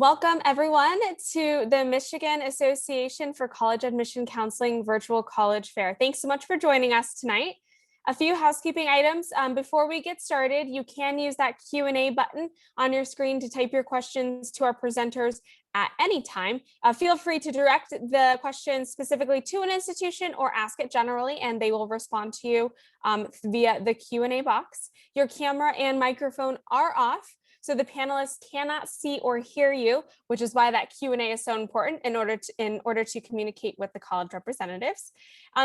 Welcome everyone to the Michigan Association for College Admission Counseling Virtual College Fair. Thanks so much for joining us tonight. A few housekeeping items. Before we get started, you can use that Q&A button on your screen to type your questions to our presenters at any time. Feel free to direct the question specifically to an institution or ask it generally, and they will respond to you via the Q&A box. Your camera and microphone are off, so the panelists cannot see or hear you, which is why that Q&A is so important in order to communicate with the college representatives.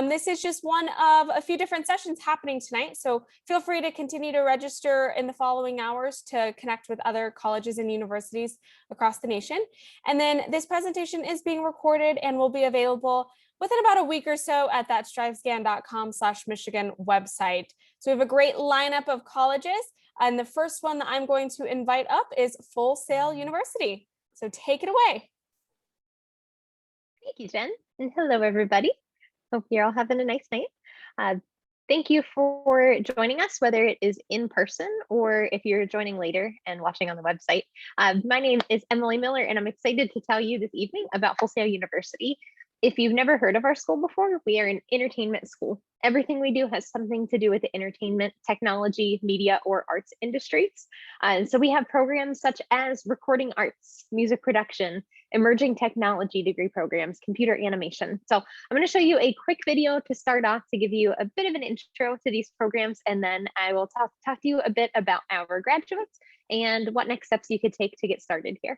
This is just one of a few different sessions happening tonight, so feel free to continue to register in the following hours to connect with other colleges and universities across the nation. And then this presentation is being recorded and will be available within about a week or so at that strivescan.com/Michigan website. So we have a great lineup of colleges. And the first one that I'm going to invite up is Wholesale University. So take it away. Thank you, Jen. And hello, everybody. Hope you're all having a nice night. Thank you for joining us, whether it is in person or if you're joining later and watching on the website. My name is Emily Miller, and I'm excited to tell you this evening about Wholesale University. If you've never heard of our school before, we are an entertainment school. Everything we do has something to do with the entertainment, technology, media, or arts industries. And so we have programs such as recording arts, music production, emerging technology degree programs, computer animation. So I'm going to show you a quick video to start off to give you a bit of an intro to these programs, and then I will talk to you a bit about our graduates and what next steps you could take to get started here.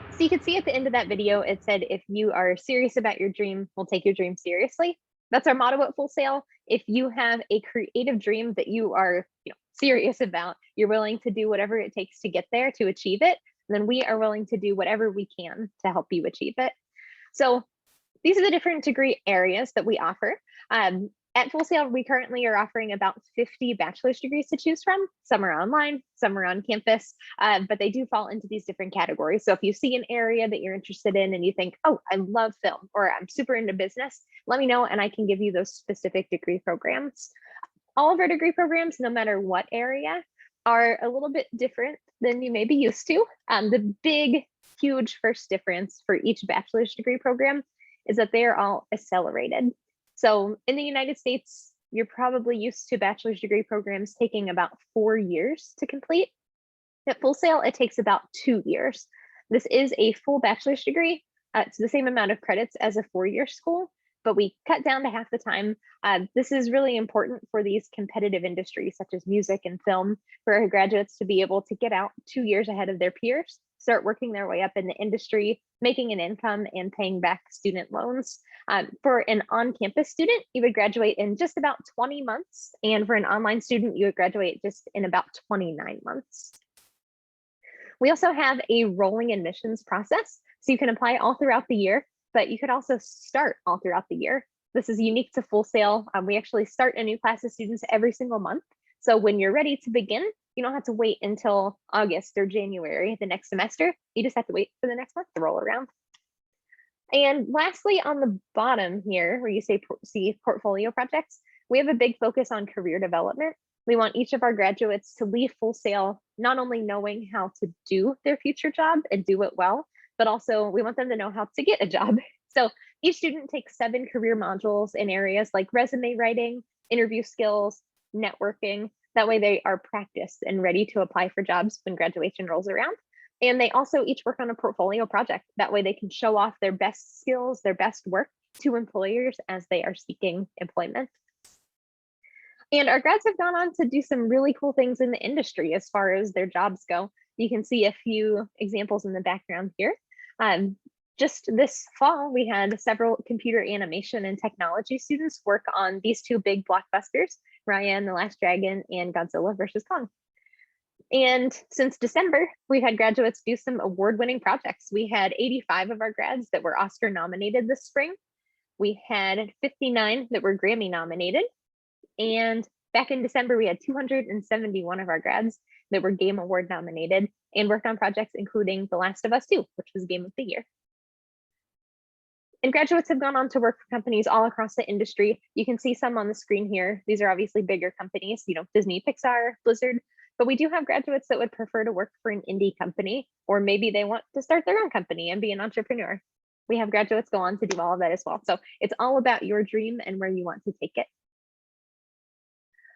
So you can see at the end of that video, it said, if you are serious about your dream, we'll take your dream seriously. That's our motto at Wholesale. If you have a creative dream that you are serious about, you're willing to do whatever it takes to get there, to achieve it, then we are willing to do whatever we can to help you achieve it. So these are the different degree areas that we offer. At Wholesale, we currently are offering about 50 bachelor's degrees to choose from. Some are online, some are on campus, but they do fall into these different categories. So if you see an area that you're interested in and you think, oh, I love film, or I'm super into business, let me know and I can give you those specific degree programs. All of our degree programs, no matter what area, are a little bit different than you may be used to. The big, huge first difference for each bachelor's degree program is that they are all accelerated. So in the United States, you're probably used to bachelor's degree programs taking about 4 years to complete. At Wholesale, it takes about 2 years. This is a full bachelor's degree. It's the same amount of credits as a 4-year school, but we cut down to half the time. This is really important for these competitive industries such as music and film, for our graduates to be able to get out 2 years ahead of their peers, start working their way up in the industry, making an income and paying back student loans. For an on-campus student, you would graduate in just about 20 months. And for an online student, you would graduate just in about 29 months. We also have a rolling admissions process. So you can apply all throughout the year, but you could also start all throughout the year. This is unique to Wholesale. We actually start a new class of students every single month. So when you're ready to begin, you don't have to wait until August or January the next semester. You just have to wait for the next month to roll around. And lastly, on the bottom here, where you see portfolio projects, we have a big focus on career development. We want each of our graduates to leave Wholesale not only knowing how to do their future job and do it well, but also we want them to know how to get a job. So each student takes 7 career modules in areas like resume writing, interview skills, networking. That way they are practiced and ready to apply for jobs when graduation rolls around. And they also each work on a portfolio project. That way they can show off their best skills, their best work, to employers as they are seeking employment. And our grads have gone on to do some really cool things in the industry as far as their jobs go. You can see a few examples in the background here. Just this fall, we had several computer animation and technology students work on these two big blockbusters, Raya and the Last Dragon and Godzilla vs. Kong. And since December, we've had graduates do some award-winning projects. We had 85 of our grads that were Oscar nominated this spring. We had 59 that were Grammy nominated. And back in December, we had 271 of our grads that were Game Award nominated and worked on projects including The Last of Us 2, which was Game of the Year. And graduates have gone on to work for companies all across the industry. You can see some on the screen here. These are obviously bigger companies, Disney, Pixar, Blizzard, but we do have graduates that would prefer to work for an indie company, or maybe they want to start their own company and be an entrepreneur. We have graduates go on to do all of that as well. So it's all about your dream and where you want to take it.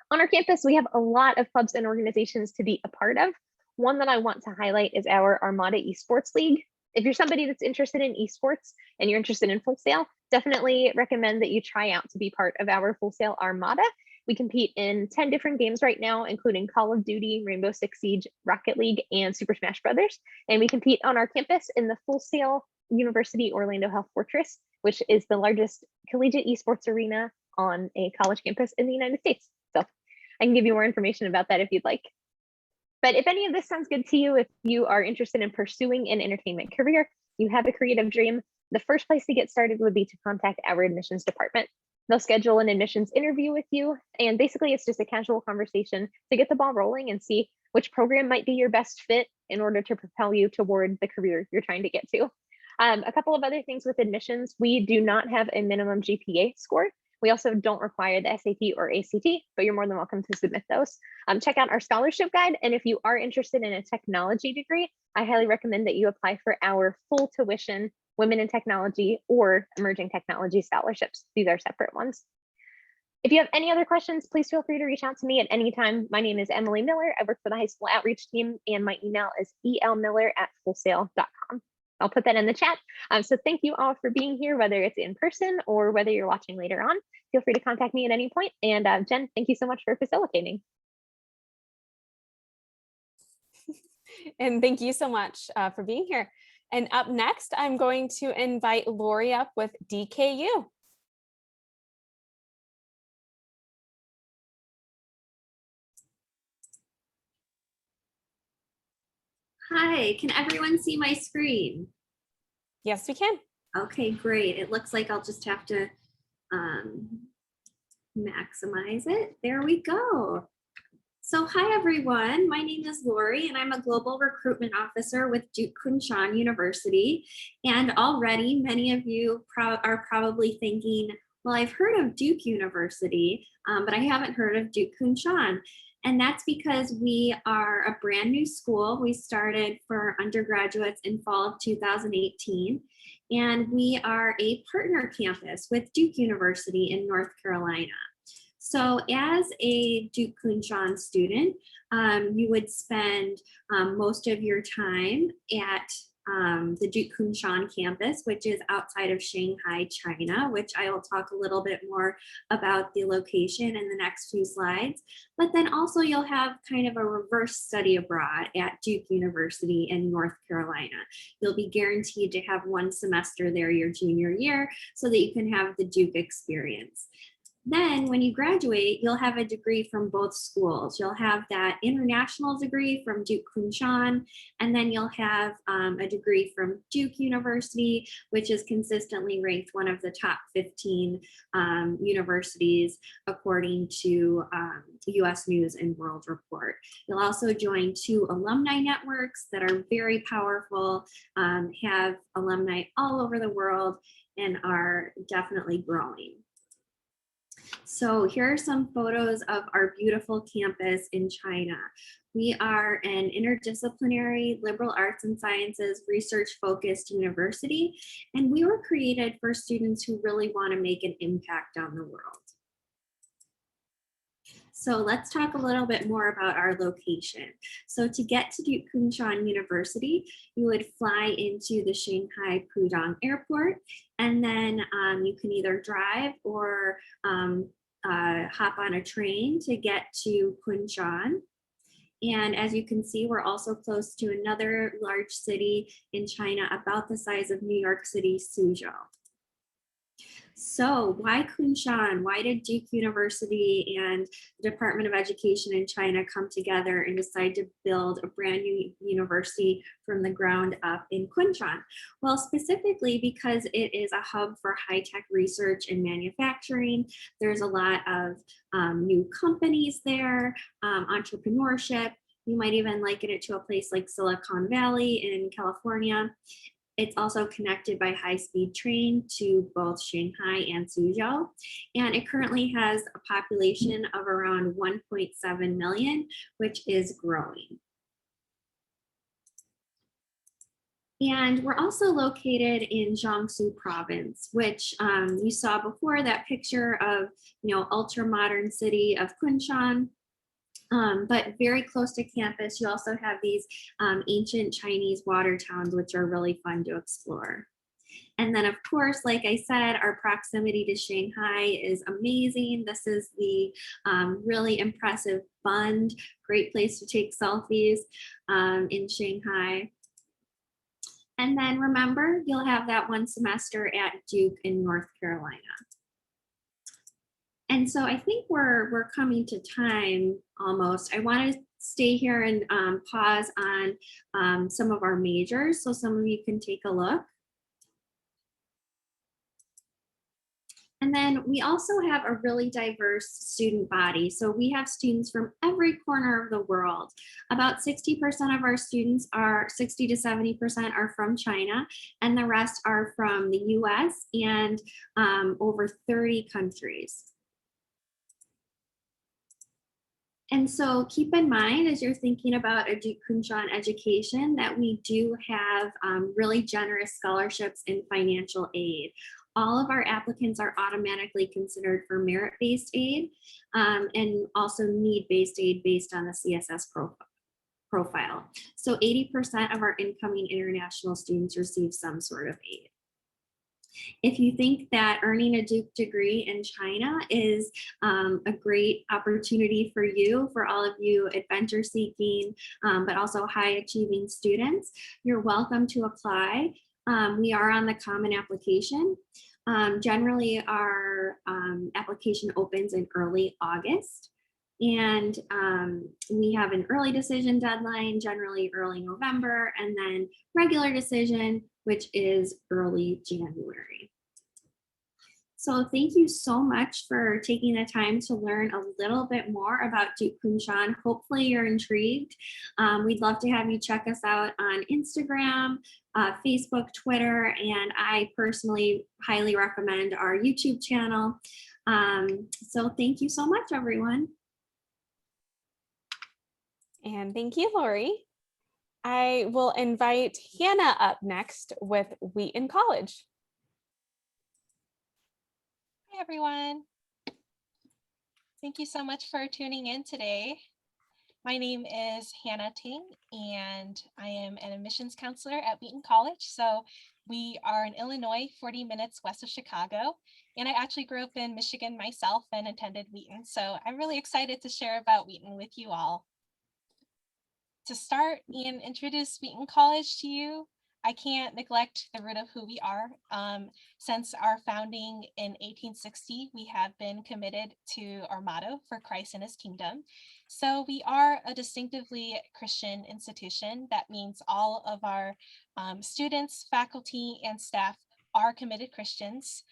On our campus, we have a lot of clubs and organizations to be a part of. One that I want to highlight is our Armada Esports League. If you're somebody that's interested in esports and you're interested in Wholesale, definitely recommend that you try out to be part of our Wholesale Armada. We compete in 10 different games right now, including Call of Duty, Rainbow Six Siege, Rocket League, and Super Smash Brothers. And we compete on our campus in the Wholesale University Orlando Health Fortress, which is the largest collegiate esports arena on a college campus in the United States. So I can give you more information about that if you'd like. But if any of this sounds good to you, if you are interested in pursuing an entertainment career, you have a creative dream, the first place to get started would be to contact our admissions department. They'll schedule an admissions interview with you. And basically it's just a casual conversation to get the ball rolling and see which program might be your best fit in order to propel you toward the career you're trying to get to. A couple of other things with admissions, we do not have a minimum GPA score. We also don't require the SAT or ACT, but you're more than welcome to submit those. Check out our scholarship guide. And if you are interested in a technology degree, I highly recommend that you apply for our full tuition Women in Technology or Emerging Technology scholarships. These are separate ones. If you have any other questions, please feel free to reach out to me at any time. My name is Emily Miller. I work for the high school outreach team, and my email is elmiller@wholesale.com. I'll put that in the chat. So thank you all for being here, whether it's in person or whether you're watching later on. Feel free to contact me at any point. And Jen, thank you so much for facilitating. And thank you so much for being here. And up next, I'm going to invite Lori up with DKU. Hi, can everyone see my screen? Yes, we can. Okay, great. It looks like I'll just have to maximize it. There we go. So hi, everyone. My name is Lori, and I'm a Global Recruitment Officer with Duke Kunshan University. And already many of you are probably thinking, well, I've heard of Duke University, but I haven't heard of Duke Kunshan. And that's because we are a brand new school. We started for undergraduates in fall of 2018. And we are a partner campus with Duke University in North Carolina. So as a Duke Kunshan student, you would spend most of your time at the Duke Kunshan campus, which is outside of Shanghai, China, which I will talk a little bit more about the location in the next few slides. But then also you'll have kind of a reverse study abroad at Duke University in North Carolina. You'll be guaranteed to have one semester there your junior year so that you can have the Duke experience. Then when you graduate, you'll have a degree from both schools. You'll have that international degree from Duke Kunshan, and then you'll have a degree from Duke University, which is consistently ranked one of the top 15 universities according to US News and World Report. You'll also join 2 alumni networks that are very powerful, have alumni all over the world, and are definitely growing. So here are some photos of our beautiful campus in China. We are an interdisciplinary liberal arts and sciences research-focused university, and we were created for students who really want to make an impact on the world. So let's talk a little bit more about our location. So to get to Kunshan University, you would fly into the Shanghai Pudong Airport, and then you can either drive or hop on a train to get to Kunshan. And as you can see, we're also close to another large city in China about the size of New York City, Suzhou. So why Kunshan? Why did Duke University and the Department of Education in China come together and decide to build a brand new university from the ground up in Kunshan? Well, specifically because it is a hub for high-tech research and manufacturing. There's a lot of new companies there, entrepreneurship. You might even liken it to a place like Silicon Valley in California. It's also connected by high-speed train to both Shanghai and Suzhou. And it currently has a population of around 1.7 million, which is growing. And we're also located in Jiangsu province, which you saw before, that picture of, ultra modern city of Kunshan. But very close to campus, you also have these ancient Chinese water towns, which are really fun to explore. And then, of course, like I said, our proximity to Shanghai is amazing. This is the really impressive Bund, great place to take selfies in Shanghai. And then remember, you'll have that one semester at Duke in North Carolina. And so I think we're coming to time almost. I want to stay here and pause on some of our majors so some of you can take a look. And then we also have a really diverse student body. So we have students from every corner of the world. About 60% of our students are, 60 to 70% are from China, and the rest are from the US and over 30 countries. And so keep in mind as you're thinking about a Duke Kunshan education that we do have really generous scholarships and financial aid. All of our applicants are automatically considered for merit-based aid and also need-based aid based on the CSS profile. So 80% of our incoming international students receive some sort of aid. If you think that earning a Duke degree in China is a great opportunity for you, for all of you adventure seeking, but also high achieving students, you're welcome to apply. We are on the Common Application. Generally, our application opens in early August. And we have an early decision deadline, generally early November, and then regular decision, which is early January. So thank you so much for taking the time to learn a little bit more about Duke Kunshan. Hopefully you're intrigued. We'd love to have you check us out on Instagram, Facebook, Twitter, and I personally highly recommend our YouTube channel. So thank you so much, everyone. And thank you, Lori. I will invite Hannah up next with Wheaton College. Hi, everyone. Thank you so much for tuning in today. My name is Hannah Ting, and I am an admissions counselor at Wheaton College. So we are in Illinois, 40 minutes west of Chicago. And I actually grew up in Michigan myself and attended Wheaton. So I'm really excited to share about Wheaton with you all. To start and introduce Wheaton College to you, I can't neglect the root of who we are. Since our founding in 1860, we have been committed to our motto, for Christ and his kingdom. So we are a distinctively Christian institution. That means all of our students, faculty, and staff are committed Christians.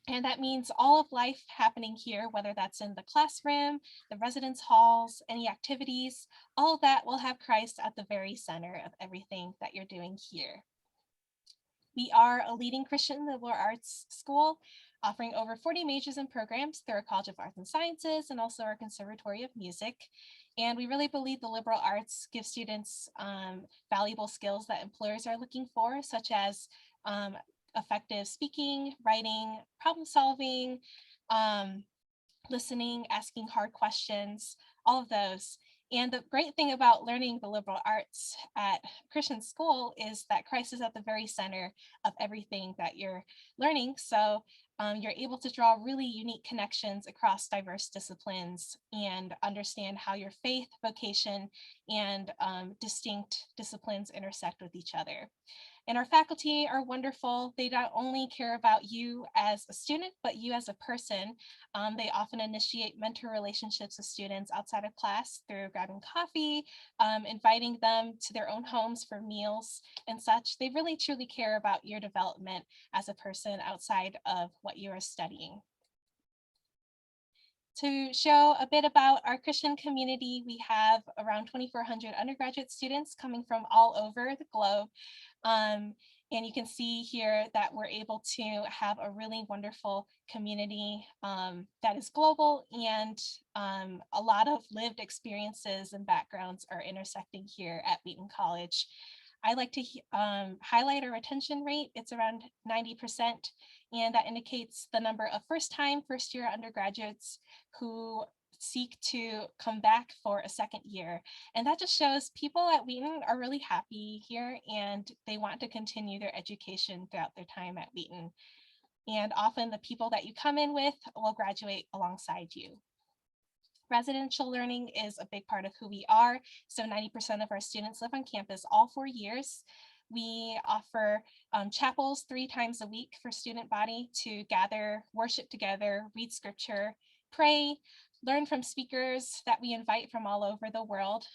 And that means all of life happening here, whether that's in the classroom, the residence halls, any activities, all of that will have Christ at the very center of everything that you're doing here. We are a leading Christian liberal arts school, offering over 40 majors and programs through our College of Arts and Sciences and also our Conservatory of Music. And we really believe the liberal arts give students valuable skills that employers are looking for, such as effective speaking, writing, problem solving, listening, asking hard questions, all of those. And the great thing about learning the liberal arts at Christian school is that Christ is at the very center of everything that you're learning. So you're able to draw really unique connections across diverse disciplines and understand how your faith, vocation, and distinct disciplines intersect with each other. And our faculty are wonderful. They not only care about you as a student, but you as a person. They often initiate mentor relationships with students outside of class through grabbing coffee, inviting them to their own homes for meals and such. They really truly care about your development as a person outside of what you are studying. To show a bit about our Christian community, we have around 2,400 undergraduate students coming from all over the globe. And you can see here that we're able to have a really wonderful community that is global, and a lot of lived experiences and backgrounds are intersecting here at Wheaton College. I like to highlight our retention rate. It's around 90%, and that indicates the number of first-year undergraduates who seek to come back for a second year. And that just shows people at Wheaton are really happy here and they want to continue their education throughout their time at Wheaton. And often the people that you come in with will graduate alongside you. Residential learning is a big part of who we are. So 90% of our students live on campus all 4 years. We offer chapels 3 times a week for student body to gather, worship together, read scripture, pray, learn from speakers that we invite from all over the world.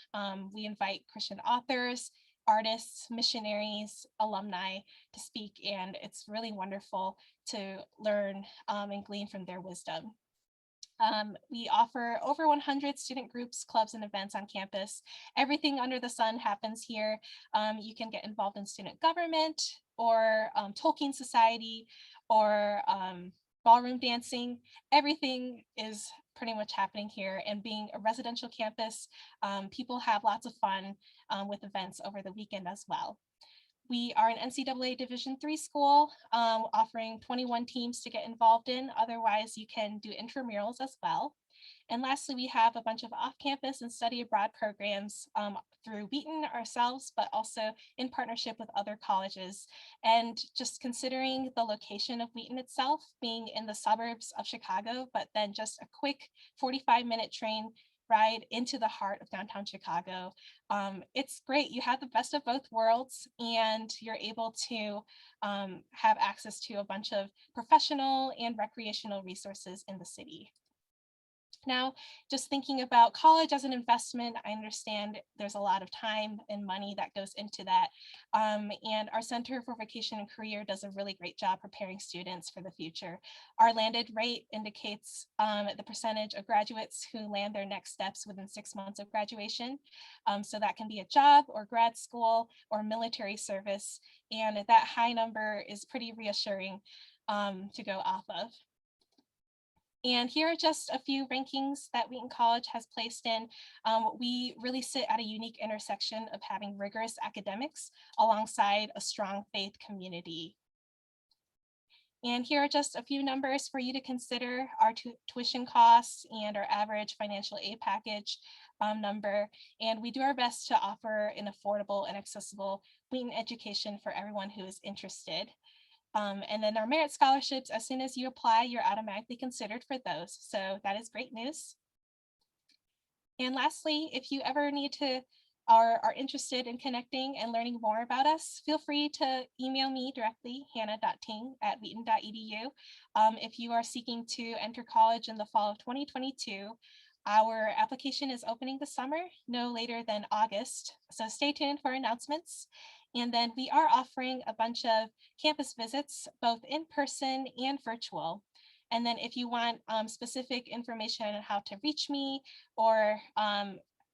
We invite Christian authors, artists, missionaries, alumni to speak, and it's really wonderful to learn and glean from their wisdom. We offer over 100 student groups, clubs, and events on campus. Everything under the sun happens here. You can get involved in student government or Tolkien Society or ballroom dancing. Everything is pretty much happening here, and being a residential campus, people have lots of fun with events over the weekend as well. We are an NCAA Division III school, offering 21 teams to get involved in. Otherwise, you can do intramurals as well. And lastly, we have a bunch of off-campus and study abroad programs through Wheaton ourselves, but also in partnership with other colleges. And just considering the location of Wheaton itself, being in the suburbs of Chicago, but then just a quick 45-minute train ride into the heart of downtown Chicago. It's great. You have the best of both worlds, and you're able to have access to a bunch of professional and recreational resources in the city. Now, just thinking about college as an investment, I understand there's a lot of time and money that goes into that. And our Center for Vocation and Career does a really great job preparing students for the future. Our landed rate indicates the percentage of graduates who land their next steps within 6 months of graduation. So that can be a job or grad school or military service. And that high number is pretty reassuring to go off of. And here are just a few rankings that Wheaton College has placed in. We really sit at a unique intersection of having rigorous academics alongside a strong faith community. And here are just a few numbers for you to consider: our tuition costs and our average financial aid package number. And we do our best to offer an affordable and accessible Wheaton education for everyone who is interested. And then our merit scholarships, as soon as you apply, you're automatically considered for those. So that is great news. And lastly, if you ever need to are interested in connecting and learning more about us, feel free to email me directly, hannah.ting@wheaton.edu. If you are seeking to enter college in the fall of 2022, our application is opening this summer, no later than August. So stay tuned for announcements. And then we are offering a bunch of campus visits, both in person and virtual. And then if you want specific information on how to reach me or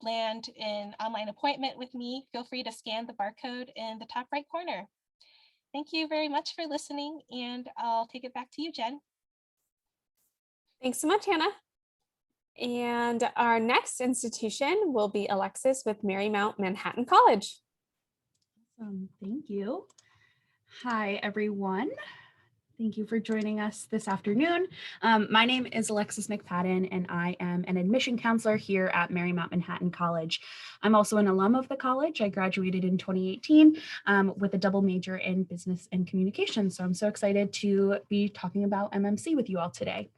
land an online appointment with me, feel free to scan the barcode in the top right corner. Thank you very much for listening, and I'll take it back to you, Jen. Thanks so much, Hannah. And our next institution will be Alexis with Marymount Manhattan College. Thank you. Hi, everyone. Thank you for joining us this afternoon. My name is Alexis McFadden, and I am an admission counselor here at Marymount Manhattan College. I'm also an alum of the college. I graduated in 2018 with a double major in business and communication. So I'm so excited to be talking about MMC with you all today.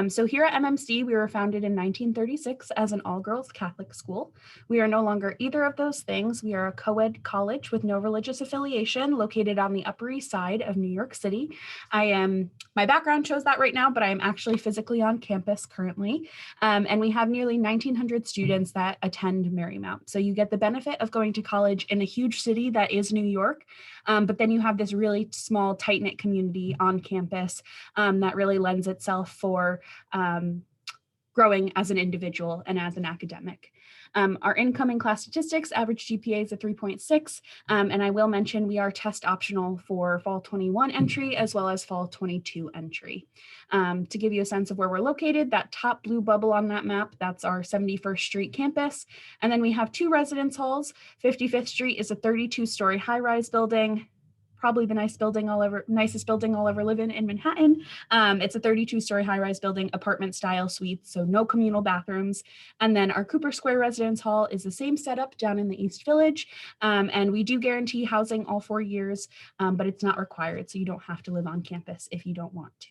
So here at MMC, we were founded in 1936 as an all-girls Catholic school. We are no longer either of those things. We are a co-ed college with no religious affiliation located on the Upper East Side of New York City. My background shows that right now, but I am actually physically on campus currently. And we have nearly 1,900 students that attend Marymount. So you get the benefit of going to college in a huge city that is New York, but then you have this really small, tight-knit community on campus that really lends itself for growing as an individual and as an academic. Our incoming class statistics, average GPA is a 3.6, and I will mention we are test optional for fall 21 entry as well as fall 22 entry. To give you a sense of where we're located, that top blue bubble on that map, that's our 71st Street campus. And then we have two residence halls. 55th Street is a 32-story high-rise building, probably the nicest building I'll ever live in Manhattan. It's a 32-story high-rise building, apartment style suites, so no communal bathrooms. And then our Cooper Square Residence Hall is the same setup down in the East Village. And we do guarantee housing all 4 years, but it's not required, so you don't have to live on campus if you don't want to.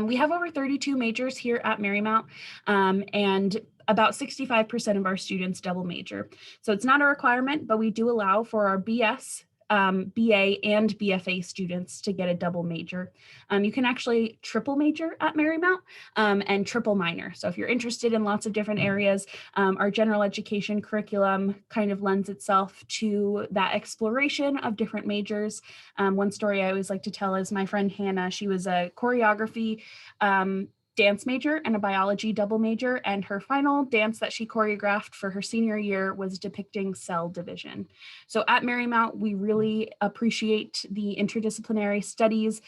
We have over 32 majors here at Marymount, and about 65% of our students double major. So it's not a requirement, but we do allow for our BS, BA and BFA students to get a double major. You can actually triple major at Marymount and triple minor. So if you're interested in lots of different areas, our general education curriculum kind of lends itself to that exploration of different majors. One story I always like to tell is my friend Hannah. She was a choreography dance major and a biology double major, and her final dance that she choreographed for her senior year was depicting cell division. So at Marymount, we really appreciate the interdisciplinary studies,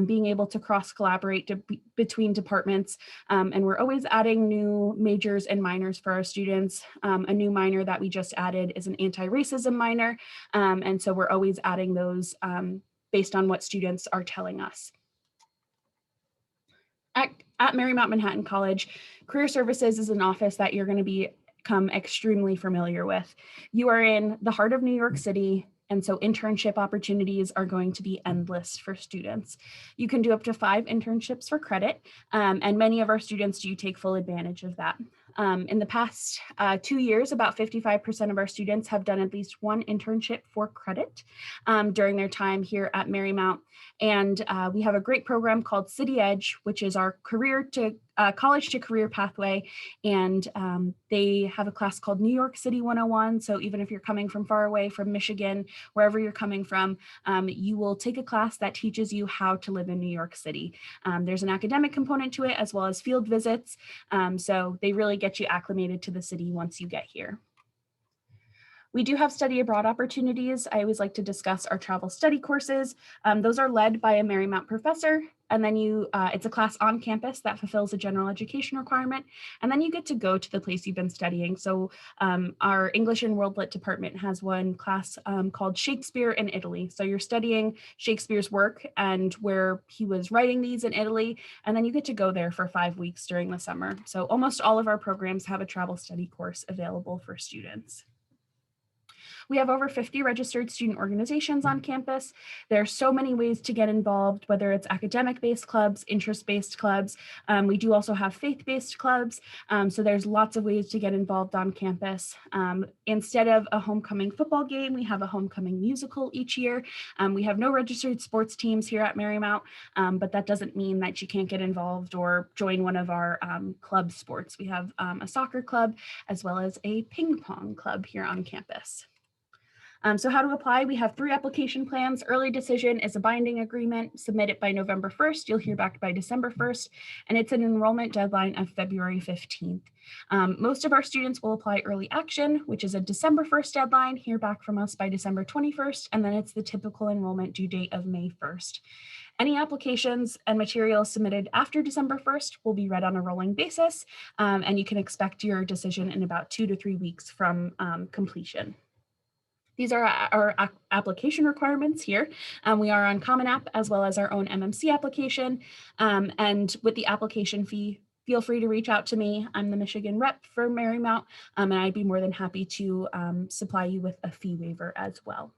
being able to cross-collaborate between departments, and we're always adding new majors and minors for our students. A new minor that we just added is an anti-racism minor, and so we're always adding those based on what students are telling us. At Marymount Manhattan College, Career Services is an office that you're going to become extremely familiar with. You are in the heart of New York City, and so internship opportunities are going to be endless for students. You can do up to 5 internships for credit, and many of our students do take full advantage of that. In the past 2 years, about 55% of our students have done at least 1 internship for credit during their time here at Marymount. And we have a great program called City Edge, which is our college to career pathway. And they have a class called New York City 101. So even if you're coming from far away from Michigan, wherever you're coming from, you will take a class that teaches you how to live in New York City. There's an academic component to it as well as field visits. So they really get you acclimated to the city once you get here. We do have study abroad opportunities. I always like to discuss our travel study courses. Those are led by a Marymount professor, and then it's a class on campus that fulfills a general education requirement, and then you get to go to the place you've been studying. So our English and World Lit department has one class called Shakespeare in Italy. So you're studying Shakespeare's work and where he was writing these in Italy, and then you get to go there for 5 weeks during the summer. So almost all of our programs have a travel study course available for students. We have over 50 registered student organizations on campus. There are so many ways to get involved, whether it's academic-based clubs, interest-based clubs. We do also have faith-based clubs. So there's lots of ways to get involved on campus. Instead of a homecoming football game, we have a homecoming musical each year. We have no registered sports teams here at Marymount, but that doesn't mean that you can't get involved or join one of our club sports. We have a soccer club as well as a ping pong club here on campus. So how to apply, we have 3 application plans. Early decision is a binding agreement. Submit it by November 1st. You'll hear back by December 1st, and it's an enrollment deadline of February 15th. Most of our students will apply early action, which is a December 1st deadline, hear back from us by December 21st, and then it's the typical enrollment due date of May 1st. Any applications and materials submitted after December 1st will be read on a rolling basis, and you can expect your decision in about 2 to 3 weeks from completion. These are our application requirements here. We are on Common App as well as our own MMC application. And with the application fee, feel free to reach out to me. I'm the Michigan rep for Marymount, and I'd be more than happy to supply you with a fee waiver as well.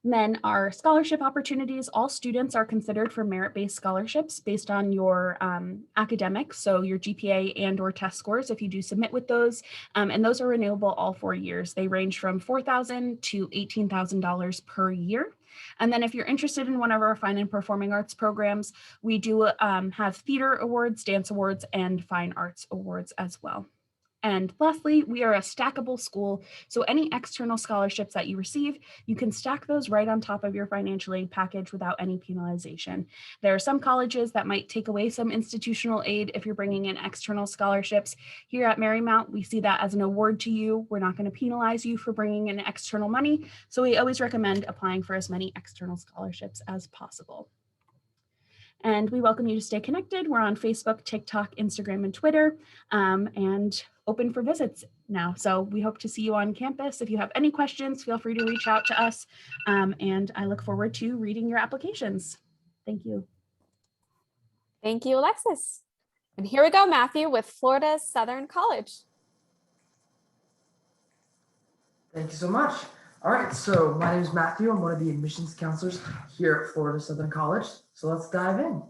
And then our scholarship opportunities, all students are considered for merit-based scholarships based on your academics, so your GPA and or test scores if you do submit with those, and those are renewable all 4 years. They range from $4,000 to $18,000 per year. And then if you're interested in one of our fine and performing arts programs, we do have theater awards, dance awards, and fine arts awards as well. And lastly, we are a stackable school, so any external scholarships that you receive, you can stack those right on top of your financial aid package without any penalization. There are some colleges that might take away some institutional aid if you're bringing in external scholarships. Here at Marymount, we see that as an award to you. We're not going to penalize you for bringing in external money, so we always recommend applying for as many external scholarships as possible. And we welcome you to stay connected. We're on Facebook, TikTok, Instagram, and Twitter, and open for visits now. So we hope to see you on campus. If you have any questions, feel free to reach out to us. And I look forward to reading your applications. Thank you. Thank you, Alexis. And here we go, Matthew, with Florida Southern College. Thank you so much. All right, so my name is Matthew. I'm one of the admissions counselors here at Florida Southern College. So let's dive in.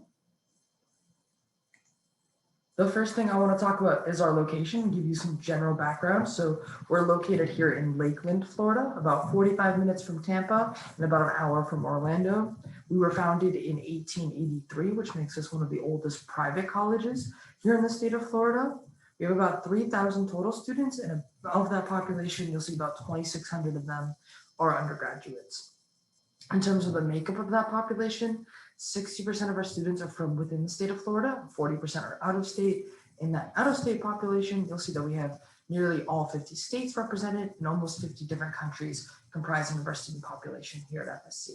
The first thing I want to talk about is our location and give you some general background. So we're located here in Lakeland, Florida, about 45 minutes from Tampa and about an hour from Orlando. We were founded in 1883, which makes us one of the oldest private colleges here in the state of Florida. We have about 3,000 total students, and of that population, you'll see about 2,600 of them are undergraduates. In terms of the makeup of that population, 60% of our students are from within the state of Florida, 40% are out of state. In that out of state population, you'll see that we have nearly all 50 states represented and almost 50 different countries comprising of our student population here at FSC.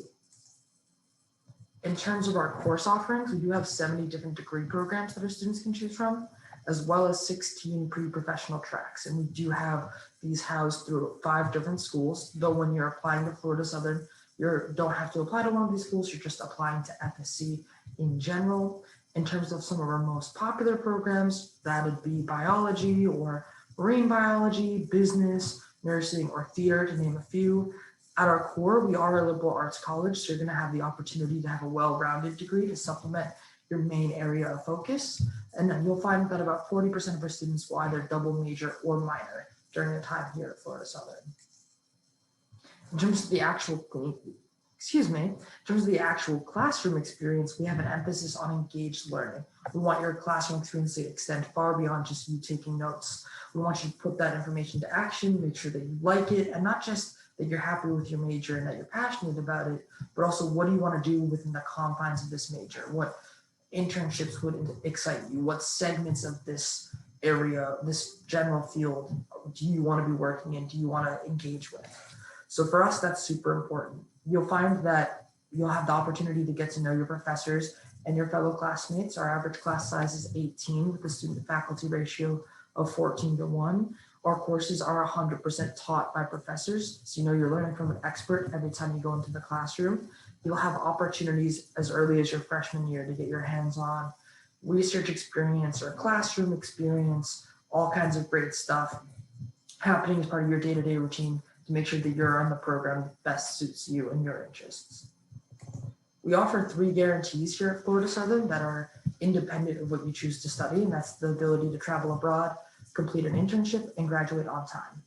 In terms of our course offerings, we do have 70 different degree programs that our students can choose from, as well as 16 pre-professional tracks. And we do have these housed through 5 different schools, though when you're applying to Florida Southern, you don't have to apply to one of these schools, you're just applying to FSC in general. In terms of some of our most popular programs, that would be biology or marine biology, business, nursing, or theater, to name a few. At our core, we are a liberal arts college, so you're gonna have the opportunity to have a well-rounded degree to supplement your main area of focus. And then you'll find that about 40% of our students will either double major or minor during their time here at Florida Southern. In terms of the actual, classroom experience, we have an emphasis on engaged learning. We want your classroom experience to extend far beyond just you taking notes. We want you to put that information to action, make sure that you like it, and not just that you're happy with your major and that you're passionate about it, but also what do you want to do within the confines of this major? What internships would excite you? What segments of this area, this general field, do you want to be working in? Do you want to engage with? So for us, that's super important. You'll find that you'll have the opportunity to get to know your professors and your fellow classmates. Our average class size is 18 with a student to faculty ratio of 14:1. Our courses are 100% taught by professors. So you know you're learning from an expert every time you go into the classroom. You'll have opportunities as early as your freshman year to get your hands on research experience or classroom experience, all kinds of great stuff happening as part of your day-to-day routine to make sure that you're on the program that best suits you and your interests. We offer 3 guarantees here at Florida Southern that are independent of what you choose to study, and that's the ability to travel abroad, complete an internship, and graduate on time.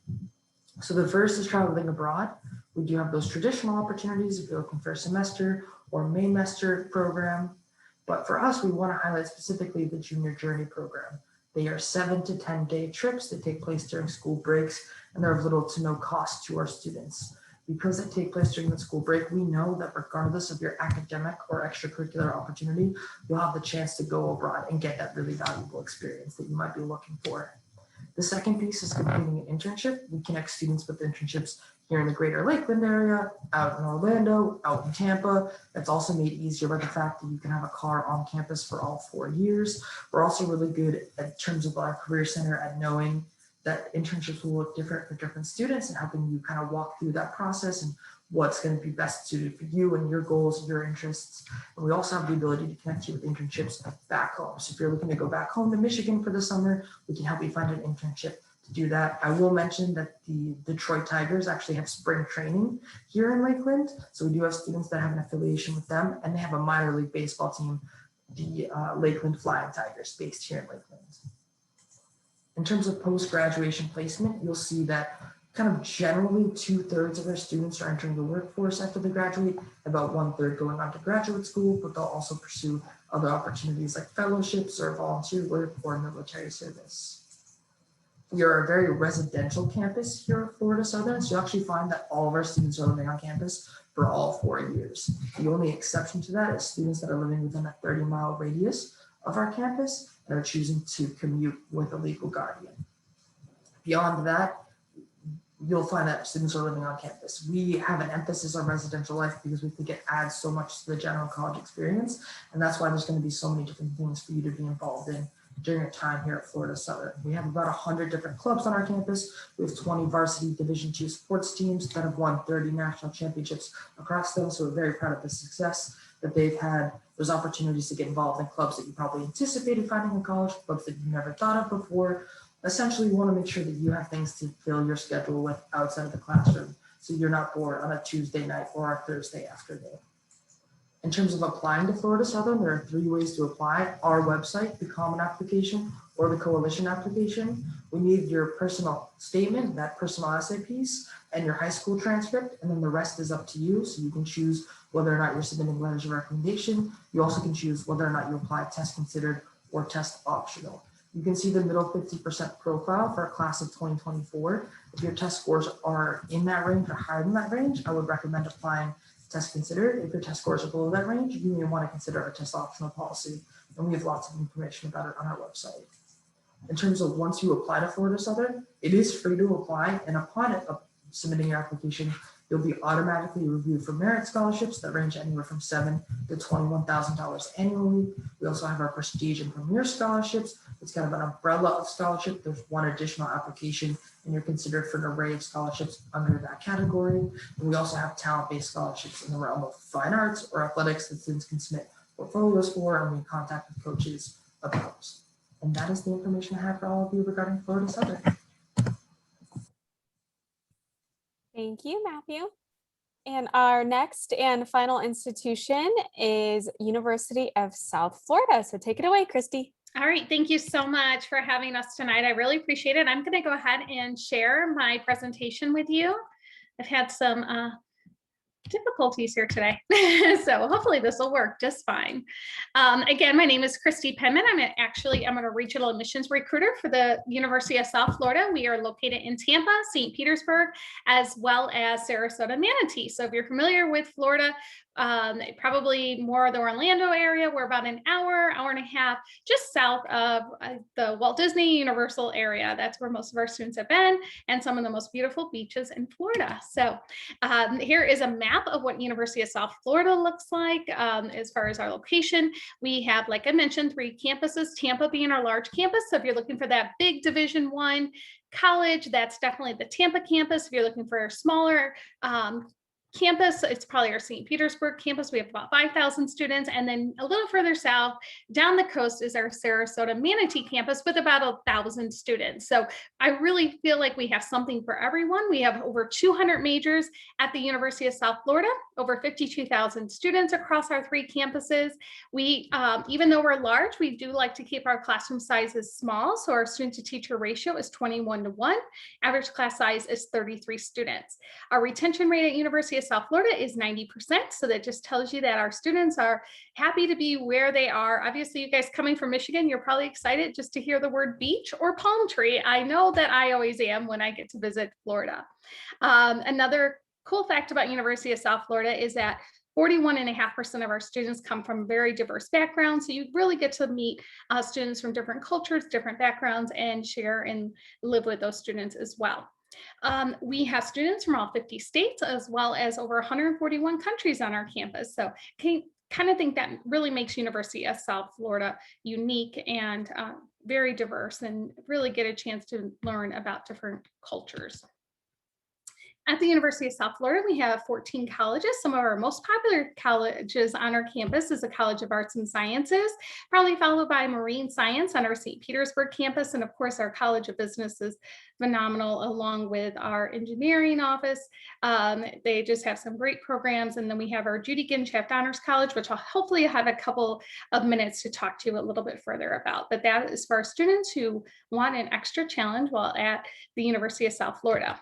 So the first is traveling abroad. We do have those traditional opportunities if you're looking for a semester or main-semester program, but for us, we want to highlight specifically the Junior Journey program. They are 7 to 10 day trips that take place during school breaks, and they're of little to no cost to our students. Because they take place during the school break, we know that regardless of your academic or extracurricular opportunity, you'll have the chance to go abroad and get that really valuable experience that you might be looking for. The second piece is completing an internship. We connect students with internships here in the greater Lakeland area, out in Orlando, out in Tampa. That's also made easier by the fact that you can have a car on campus for all 4 years. We're also really good in terms of our career center at knowing that internships will look different for different students and helping you kind of walk through that process and what's going to be best suited for you and your goals, your interests. And we also have the ability to connect you with internships back home. So if you're looking to go back home to Michigan for the summer, we can help you find an internship to do that. I will mention that the Detroit Tigers actually have spring training here in Lakeland. So we do have students that have an affiliation with them, and they have a minor league baseball team, the Lakeland Flying Tigers, based here in Lakeland. In terms of post-graduation placement, you'll see that kind of generally 2/3 of our students are entering the workforce after they graduate, about 1/3 going on to graduate school, but they'll also pursue other opportunities like fellowships or volunteer work or military service. We are a very residential campus here at Florida Southern, so you actually find that all of our students are living on campus for all 4 years. The only exception to that is students that are living within a 30-mile radius of our campus and are choosing to commute with a legal guardian. Beyond that, you'll find that students are living on campus. We have an emphasis on residential life because we think it adds so much to the general college experience, and that's why there's going to be so many different things for you to be involved in during your time here at Florida Southern. We have about 100 different clubs on our campus. We have 20 varsity Division II sports teams that have won 30 national championships across them, so we're very proud of the success that they've had. There's opportunities to get involved in clubs that you probably anticipated finding in college, clubs that you never thought of before. Essentially, you want to make sure that you have things to fill your schedule with outside of the classroom, so you're not bored on a Tuesday night or a Thursday afternoon. In terms of applying to Florida Southern, there are 3 ways to apply: our website, the Common Application, or the Coalition Application. We need your personal statement, that personal essay piece, and your high school transcript, and then the rest is up to you. So you can choose whether or not you're submitting letters of recommendation. You also can choose whether or not you apply test considered or test optional. You can see the middle 50% profile for a class of 2024. If your test scores are in that range or higher than that range, I would recommend applying test considered. If your test scores are below that range, you may want to consider our test optional policy, and we have lots of information about it on our website. In terms of once you apply to Florida Southern, it is free to apply, and upon submitting your application, you'll be automatically reviewed for merit scholarships that range anywhere from $7,000 to $21,000 annually. We also have our Prestige and Premier scholarships. It's kind of an umbrella of scholarship. There's one additional application, and you're considered for an array of scholarships under that category. And we also have talent-based scholarships in the realm of fine arts or athletics that students can submit portfolios for, and we contact with coaches about those. And that is the information I have for all of you regarding Florida Southern. Thank you, Matthew. And our next and final institution is University of South Florida. So take it away, Christy. All right, thank you so much for having us tonight. I really appreciate it. I'm going to go ahead and share my presentation with you. I've had some difficulties here today, so hopefully this will work just fine. Again, my name is Christy Penman. I'm a regional admissions recruiter for the University of South Florida. We are located in Tampa, St. Petersburg, as well as Sarasota, Manatee. So if you're familiar with Florida, probably more of the Orlando area. We're about an hour and a half just south of the Walt Disney Universal area. That's where most of our students have been, and some of the most beautiful beaches in Florida. So here is a map of what University of South Florida looks like as far as our location. We have, like I mentioned, 3 campuses, Tampa being our large campus. So if you're looking for that big Division I college, that's definitely the Tampa campus. If you're looking for a smaller campus, it's probably our St. Petersburg campus. We have about 5,000 students. And then a little further south down the coast is our Sarasota Manatee campus with about 1,000 students. So I really feel like we have something for everyone. We have over 200 majors at the University of South Florida, over 52,000 students across our 3 campuses. We, even though we're large, we do like to keep our classroom sizes small. So our student to teacher ratio is 21:1. Average class size is 33 students. Our retention rate at University of South Florida is 90%. So that just tells you that our students are happy to be where they are. Obviously, you guys coming from Michigan, you're probably excited just to hear the word beach or palm tree. I know that I always am when I get to visit Florida. Another cool fact about University of South Florida is that 41.5% of our students come from very diverse backgrounds. So you really get to meet students from different cultures, different backgrounds, and share and live with those students as well. We have students from all 50 states, as well as over 141 countries on our campus. So kind of think that really makes University of South Florida unique and very diverse and really get a chance to learn about different cultures. At the University of South Florida, we have 14 colleges. Some of our most popular colleges on our campus is the College of Arts and Sciences, probably followed by Marine Science on our St. Petersburg campus. And of course, our College of Business is phenomenal, along with our engineering office. They just have some great programs. And then we have our Judy Ginchaft Honors College, which I'll hopefully have a couple of minutes to talk to you a little bit further about. But that is for our students who want an extra challenge while at the University of South Florida.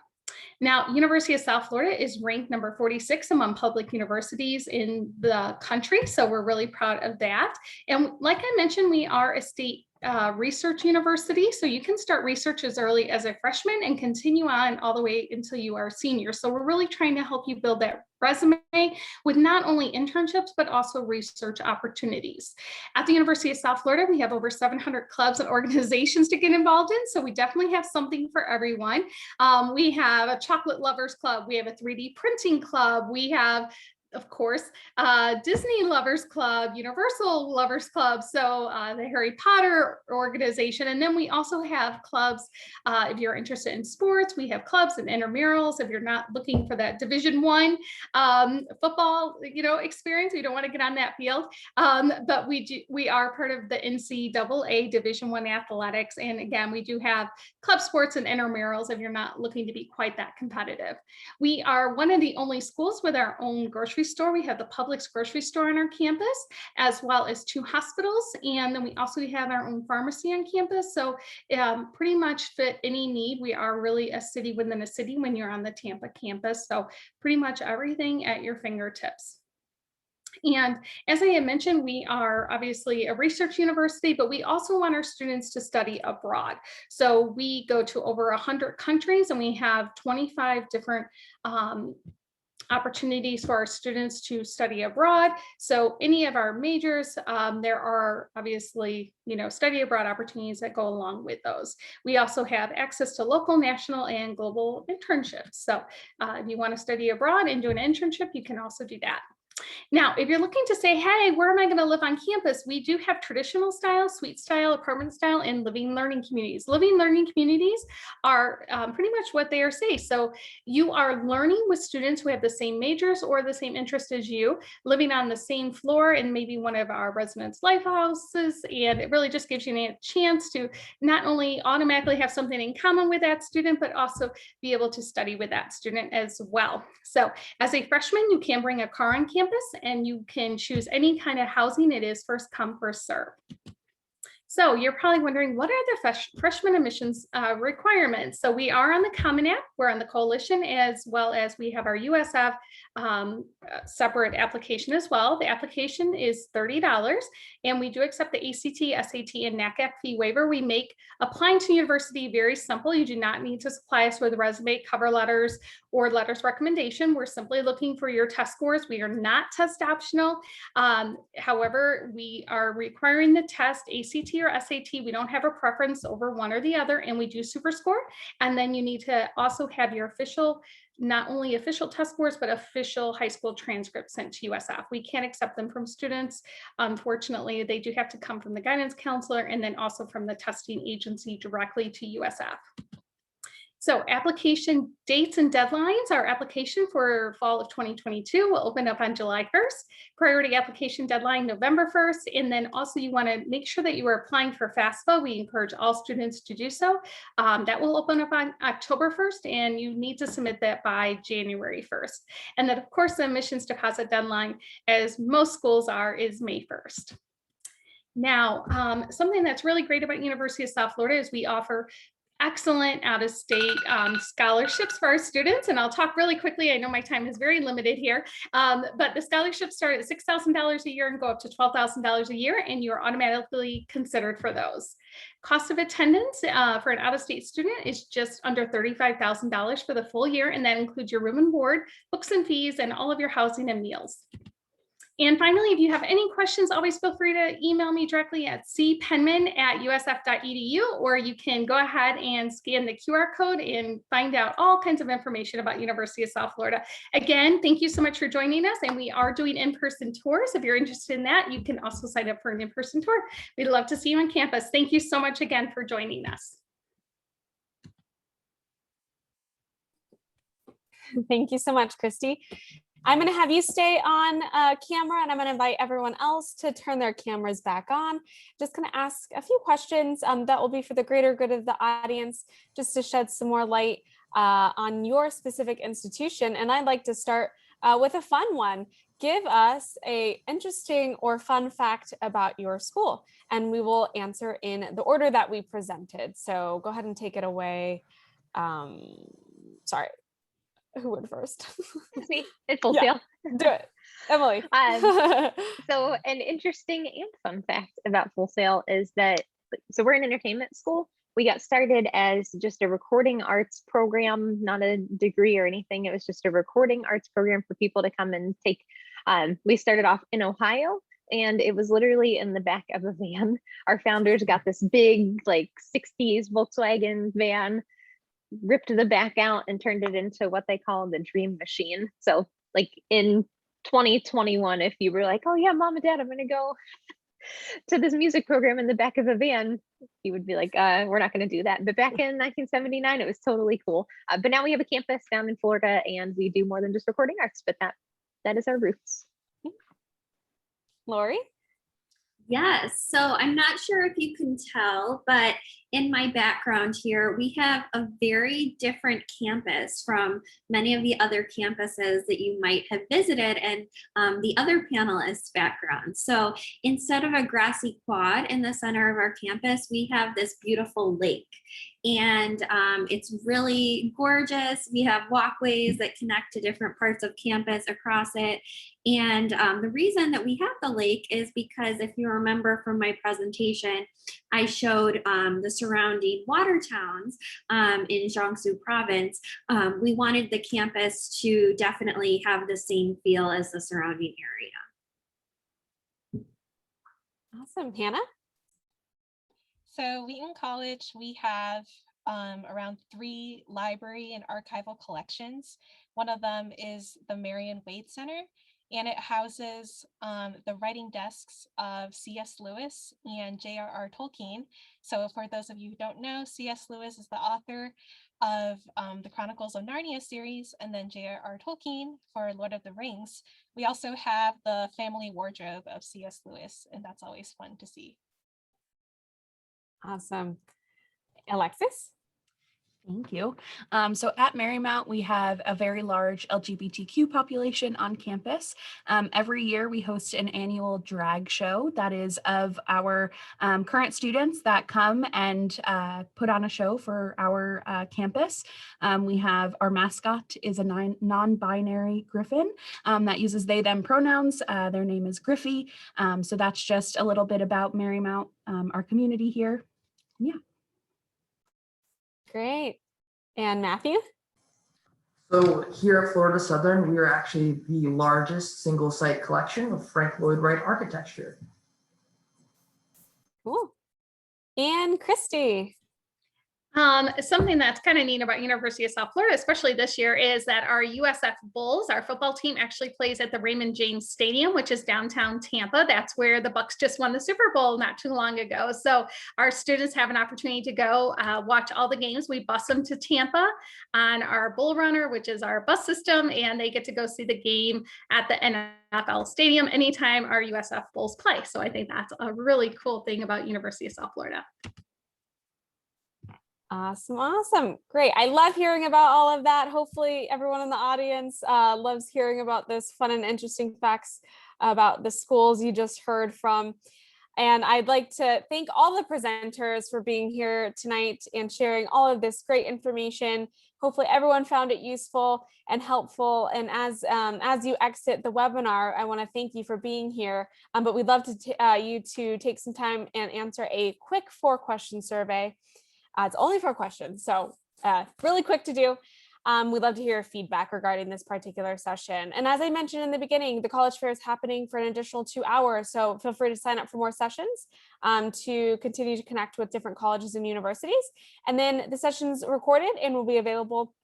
Now, University of South Florida is ranked number 46 among public universities in the country. So we're really proud of that. And like I mentioned, we are a state research university. So you can start research as early as a freshman and continue on all the way until you are a senior. So we're really trying to help you build that resume with not only internships, but also research opportunities. At the University of South Florida, we have over 700 clubs and organizations to get involved in. So we definitely have something for everyone. We have a chocolate lovers club. We have a 3D printing club. We have, of course, Disney Lovers Club, Universal Lovers Club, so the Harry Potter organization. And then we also have clubs, if you're interested in sports, we have clubs and intramurals. If you're not looking for that Division I football, experience, we don't want to get on that field. But we are part of the NCAA Division I athletics. And again, we do have club sports and intramurals if you're not looking to be quite that competitive. We are one of the only schools with our own grocery store. We have the Publix grocery store on our campus, as well as 2 hospitals. And then we also have our own pharmacy on campus. So pretty much fit any need. We are really a city within a city when you're on the Tampa campus. So pretty much everything at your fingertips. And as I had mentioned, we are obviously a research university, but we also want our students to study abroad. So we go to over 100 countries and we have 25 different opportunities for our students to study abroad. So any of our majors, there are obviously, study abroad opportunities that go along with those. We also have access to local, national, and global internships. So if you want to study abroad and do an internship, you can also do that. Now, if you're looking to say, hey, where am I going to live on campus? We do have traditional style, suite style, apartment style, and living learning communities. Living learning communities are pretty much what they are saying. So you are learning with students who have the same majors or the same interest as you, living on the same floor in maybe one of our residence life houses. And it really just gives you a chance to not only automatically have something in common with that student, but also be able to study with that student as well. So as a freshman, you can bring a car on campus and you can choose any kind of housing. It is first come, first serve. So you're probably wondering, what are the freshman admissions requirements? So we are on the Common App, we're on the Coalition, as well as we have our USF separate application as well. The application is $30, and we do accept the ACT, SAT, and MACAC fee waiver. We make applying to university very simple. You do not need to supply us with resume, cover letters, or letters recommendation. We're simply looking for your test scores. We are not test optional. However, we are requiring the test, ACT or SAT. We don't have a preference over one or the other, and we do super score. And then you need to also have your official, not only official test scores, but official high school transcripts sent to USF. We can't accept them from students. Unfortunately, they do have to come from the guidance counselor and then also from the testing agency directly to USF. So application dates and deadlines. Our application for fall of 2022 will open up on July 1st. Priority application deadline November 1st. And then also you want to make sure that you are applying for FAFSA. We encourage all students to do so. That will open up on October 1st, and you need to submit that by January 1st. And then of course the admissions deposit deadline, as most schools are, is May 1st. Now, something that's really great about University of South Florida is we offer excellent out-of-state scholarships for our students. And I'll talk really quickly. I know my time is very limited here, but the scholarships start at $6,000 a year and go up to $12,000 a year, and you're automatically considered for those. Cost of attendance for an out-of-state student is just under $35,000 for the full year, and that includes your room and board, books and fees, and all of your housing and meals. And finally, if you have any questions, always feel free to email me directly at cpenman@usf.edu, or you can go ahead and scan the QR code and find out all kinds of information about University of South Florida. Again, thank you so much for joining us. And we are doing in-person tours. If you're interested in that, you can also sign up for an in-person tour. We'd love to see you on campus. Thank you so much again for joining us. Thank you so much, Christy. I'm going to have you stay on camera, and I'm going to invite everyone else to turn their cameras back on. Just going to ask a few questions that will be for the greater good of the audience, just to shed some more light on your specific institution. And I'd like to start with a fun one. Give us an interesting or fun fact about your school, and we will answer in the order that we presented. So go ahead and take it away. Sorry. Who went first? It's me. It's Wholesale. Yeah, do it, Emily. So an interesting and fun fact about Wholesale is that, so we're an entertainment school. We got started as just a recording arts program, not a degree or anything. It was just a recording arts program for people to come and take. We started off in Ohio, and it was literally in the back of a van. Our founders got this big, like 60s Volkswagen van, ripped the back out and turned it into what they call the dream machine. So like in 2021, if you were like, oh yeah, mom and dad, I'm gonna go to this music program in the back of a van, you would be like, we're not gonna do that. But back in 1979, it was totally cool. But now we have a campus down in Florida, and we do more than just recording arts, but that is our roots. Lori? Yes, so I'm not sure if you can tell, but in my background here, we have a very different campus from many of the other campuses that you might have visited, and the other panelists' background. So instead of a grassy quad in the center of our campus, we have this beautiful lake. And it's really gorgeous. We have walkways that connect to different parts of campus across it. And the reason that we have the lake is because, if you remember from my presentation, I showed the surrounding water towns in Jiangsu province. We wanted the campus to definitely have the same feel as the surrounding area. Awesome. Hannah? So Wheaton College, we have around 3 library and archival collections. One of them is the Marion Wade Center, and it houses the writing desks of C.S. Lewis and J.R.R. Tolkien. So for those of you who don't know, C.S. Lewis is the author of the Chronicles of Narnia series, and then J.R.R. Tolkien for Lord of the Rings. We also have the family wardrobe of C.S. Lewis, and that's always fun to see. Awesome. Alexis? Thank you. So at Marymount, we have a very large LGBTQ population on campus. Every year we host an annual drag show that is of our current students that come and put on a show for our campus. We have our mascot is a non-binary griffin that uses they, them pronouns. Their name is Griffey. So that's just a little bit about Marymount, our community here. Yeah. Great. And Matthew? So here at Florida Southern, we are actually the largest single site collection of Frank Lloyd Wright architecture. Cool. And Christy? Something that's kind of neat about University of South Florida, especially this year, is that our USF Bulls, our football team, actually plays at the Raymond James Stadium, which is downtown Tampa. That's where the Bucks just won the Super Bowl not too long ago. So our students have an opportunity to go watch all the games. We bus them to Tampa on our Bull Runner, which is our bus system, and they get to go see the game at the NFL Stadium anytime our USF Bulls play. So I think that's a really cool thing about University of South Florida. Awesome. Awesome. Great. I love hearing about all of that. Hopefully everyone in the audience loves hearing about this fun and interesting facts about the schools you just heard from. And I'd like to thank all the presenters for being here tonight and sharing all of this great information. Hopefully everyone found it useful and helpful. And as you exit the webinar, I want to thank you for being here. But we'd love you to take some time and answer a quick 4-question survey. It's only 4 questions, so really quick to do. We'd love to hear your feedback regarding this particular session. And as I mentioned in the beginning, the college fair is happening for an additional 2 hours. So feel free to sign up for more sessions to continue to connect with different colleges and universities. And then the session's recorded and will be available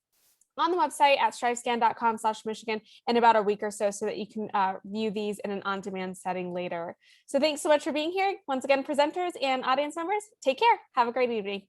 on the website at strivescan.com/Michigan in about a week or so that you can view these in an on-demand setting later. So thanks so much for being here. Once again, presenters and audience members, take care. Have a great evening.